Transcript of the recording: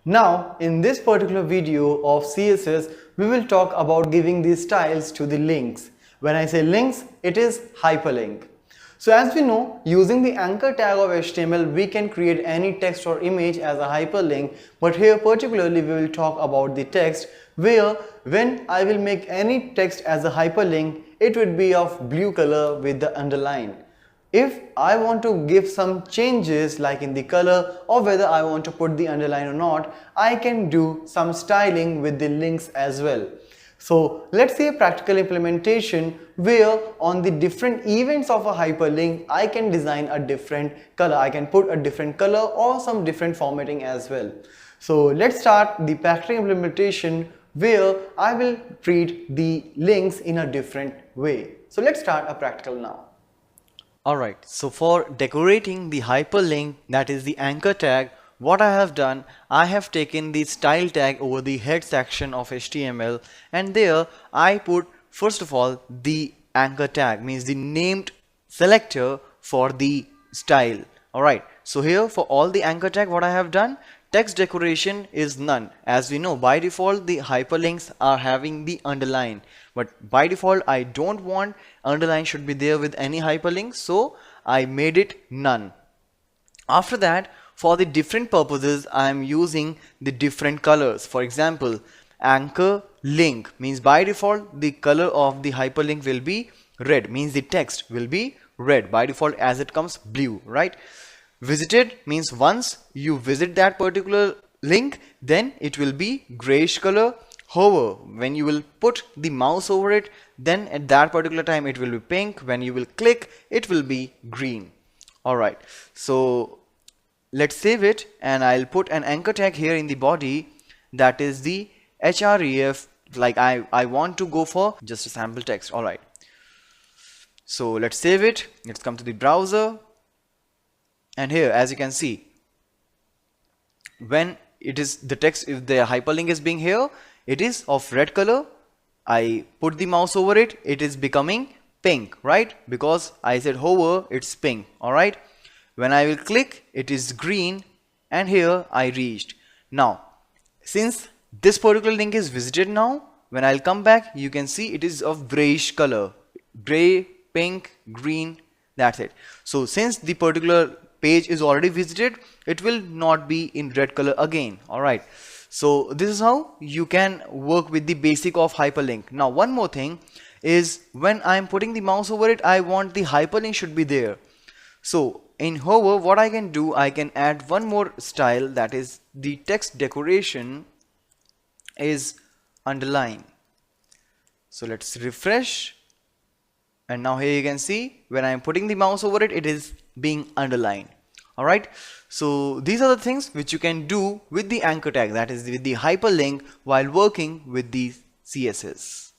Now, in this particular video of CSS, we will talk about giving these styles to the links. When I say links, it is hyperlink. So as we know, using the anchor tag of HTML, we can create any text or image as a hyperlink. But here particularly, we will talk about the text, where when I will make any text as a hyperlink, it would be of blue color with the underline. If I want to give some changes like in the color or whether I want to put the underline or not, I can do some styling with the links as well. So let's see a practical implementation where on the different events of a hyperlink, I can design a different color. I can put a different color or some different formatting as well. So let's start the practical implementation where I will treat the links in a different way. So let's start a practical now. Alright, so for decorating the hyperlink, that is the anchor tag, what I have done, I have taken the style tag over the head section of HTML, and there I put first of all the anchor tag, means the named selector for the style. Alright, so here for all the anchor tag, what I have done, text decoration is none. As we know, by default the hyperlinks are having the underline, but by default I don't want underline should be there with any hyperlink, so I made it none. After that, for the different purposes, I am using the different colors. For example, anchor link means by default the color of the hyperlink will be red, means the text will be red by default as it comes blue, right? Visited means once you visit that particular link, then it will be grayish color. However, when you will put the mouse over it, then at that particular time it will be pink. When you will click, it will be green. Alright, so let's save it, and I'll put an anchor tag here in the body, that is the href. Like I want to go for just a sample text. Alright, so let's save it. Let's come to the browser. And here, as you can see, when it is the text, if the hyperlink is being here, it is of red color. I put the mouse over it, it is becoming pink, right? Because I said hover, it's pink. All right. When I will click, it is green, and here I reached. Now, since this particular link is visited now, when I'll come back, you can see it is of grayish color, gray, pink, green. That's it. So since the particular page is already visited, it will not be in red color again. Alright, so this is how you can work with the basic of hyperlink. Now one more thing is, when I am putting the mouse over it, I want the hyperlink should be there. So in hover, what I can do, I can add one more style, that is the text decoration is underline. So let's refresh, and now here you can see when I am putting the mouse over it, it is being underlined. Alright, so these are the things which you can do with the anchor tag, that is with the hyperlink, while working with the CSS.